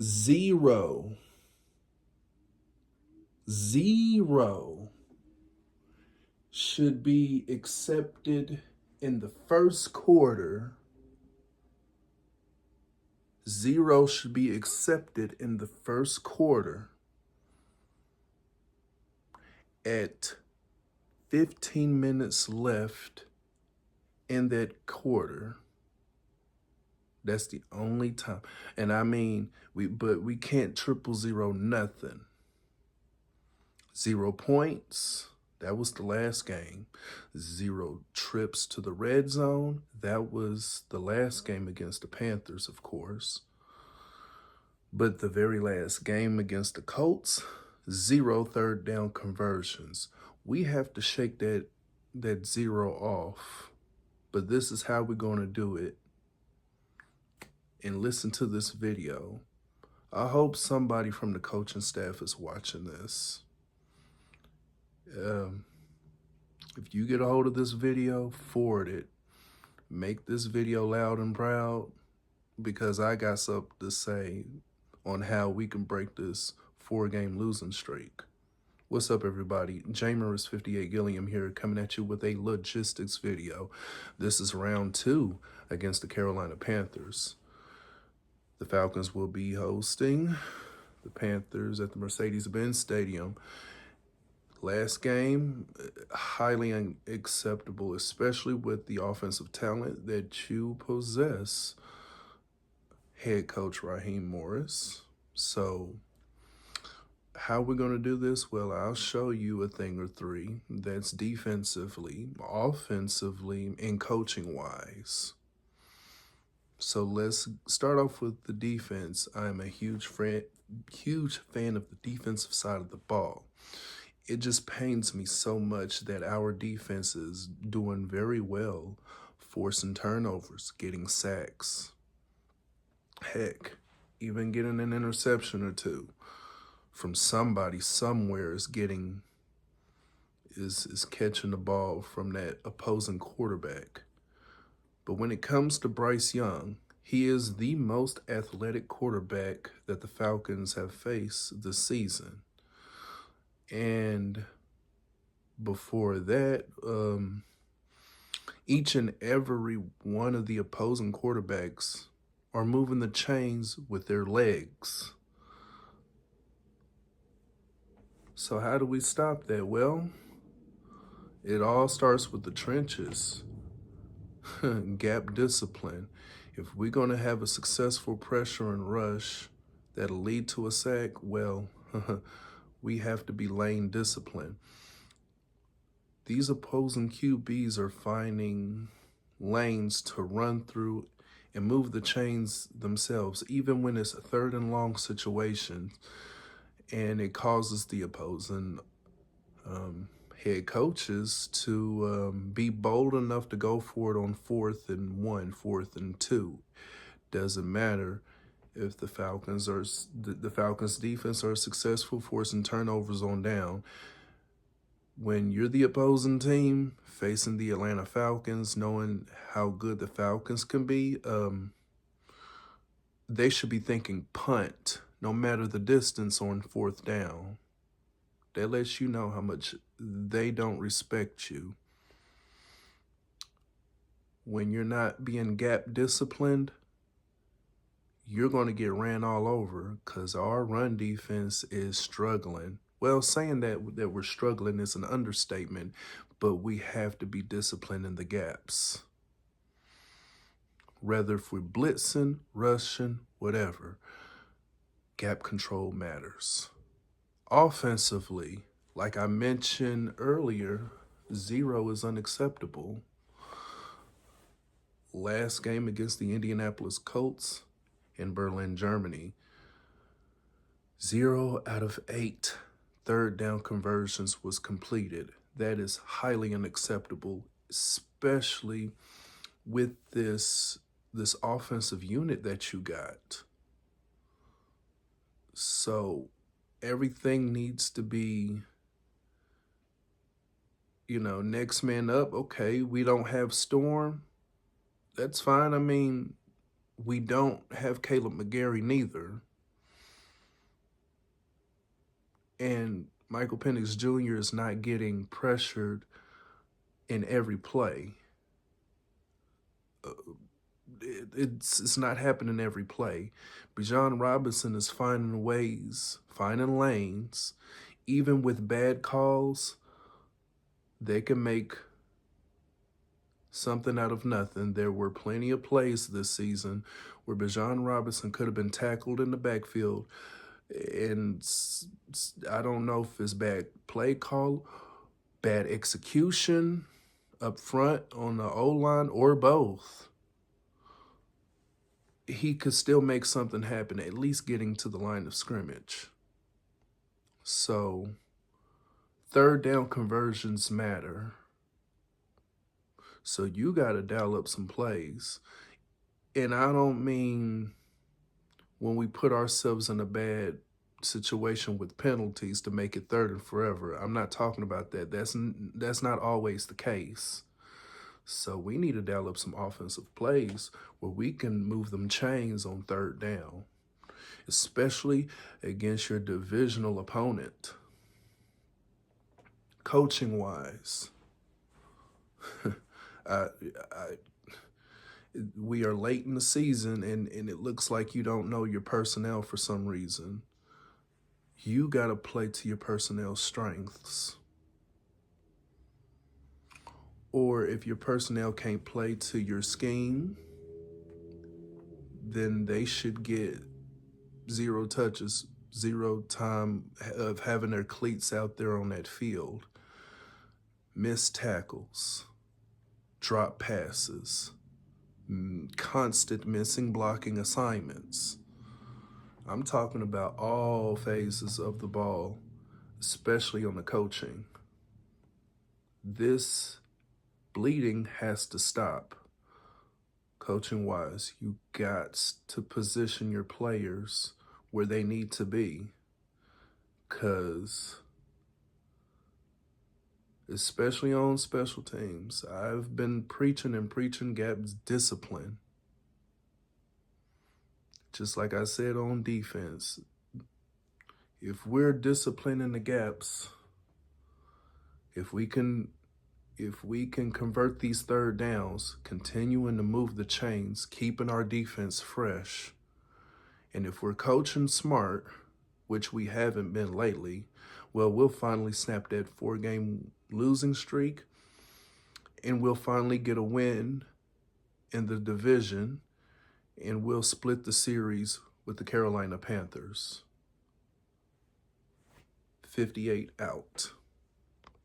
Zero, zero should be accepted in the first quarter. Zero should be accepted in the first quarter at 15 minutes left in that quarter. That's the only time. And I mean, we can't 0-0 nothing. 0 points. That was the last game. 0 trips to the red zone. That was the last game against the Panthers, of course. But the very last game against the Colts, 0 third down conversions. We have to shake that 0 off. But this is how we're going to do it. And listen to this video. I hope somebody from the coaching staff is watching this. If you get a hold of this video, forward it. Make this video loud and proud, because I got something to say on how we can break this 4-game losing streak. What's up, everybody? Jamerus58 Gilliam here, coming at you with a logistics video. This is round 2 against the Carolina Panthers. The Falcons will be hosting the Panthers at the Mercedes-Benz Stadium. Last game, highly unacceptable, especially with the offensive talent that you possess, head coach Raheem Morris. So how we're going to do this? Well, I'll show you a thing or three that's defensively, offensively, and coaching-wise. So let's start off with the defense. I'm a huge fan of the defensive side of the ball. It just pains me so much that our defense is doing very well, forcing turnovers, getting sacks. Heck, even getting an interception or two from somebody somewhere is catching the ball from that opposing quarterback. But when it comes to Bryce Young, he is the most athletic quarterback that the Falcons have faced this season. And before that, each and every one of the opposing quarterbacks are moving the chains with their legs. So how do we stop that? Well, it all starts with the trenches. Gap discipline. If we're going to have a successful pressure and rush that'll lead to a sack, well, we have to be lane disciplined. These opposing QBs are finding lanes to run through and move the chains themselves, even when it's a 3rd and long situation, and it causes the opposing head coaches to be bold enough to go for it on 4th and 1, 4th and 2. Doesn't matter if the Falcons defense are successful forcing turnovers on down. When you're the opposing team facing the Atlanta Falcons, knowing how good the Falcons can be, they should be thinking punt, no matter the distance on 4th down. That lets you know how much they don't respect you. When you're not being gap disciplined, you're going to get ran all over, because our run defense is struggling. Well, saying that we're struggling is an understatement, but we have to be disciplined in the gaps. Whether if we're blitzing, rushing, whatever, gap control matters. Offensively, like I mentioned earlier, 0 is unacceptable. Last game against the Indianapolis Colts in Berlin, Germany, 0 out of 8 third down conversions was completed. That is highly unacceptable, especially with this offensive unit that you got. So everything needs to be, next man up. Okay, we don't have Storm. That's fine. I mean, we don't have Caleb McGarry neither. And Michael Penix Jr. is not getting pressured in every play. It's not happening every play. Bijan Robinson is finding ways, finding lanes. Even with bad calls, they can make something out of nothing. There were plenty of plays this season where Bijan Robinson could have been tackled in the backfield, and I don't know if it's bad play call, bad execution up front on the O-line, or both. He could still make something happen, at least getting to the line of scrimmage. So, third down conversions matter. So you got to dial up some plays. And I don't mean when we put ourselves in a bad situation with penalties to make it third and forever. I'm not talking about that. That's not always the case. So we need to dial up some offensive plays where we can move them chains on third down, especially against your divisional opponent. Coaching wise, we are late in the season and it looks like you don't know your personnel for some reason. You got to play to your personnel strengths. Or if your personnel can't play to your scheme, then they should get 0 touches, 0 time of having their cleats out there on that field. Missed tackles, drop passes, constant missing blocking assignments. I'm talking about all phases of the ball, especially on the coaching. This bleeding has to stop. Coaching wise, you got to position your players where they need to be, because especially on special teams, I've been preaching Gap's discipline. Just like I said on defense, if we're disciplining the gaps, if we can convert these third downs, continuing to move the chains, keeping our defense fresh, and if we're coaching smart, which we haven't been lately, well, we'll finally snap that 4-game losing streak, and we'll finally get a win in the division, and we'll split the series with the Carolina Panthers. 58 out.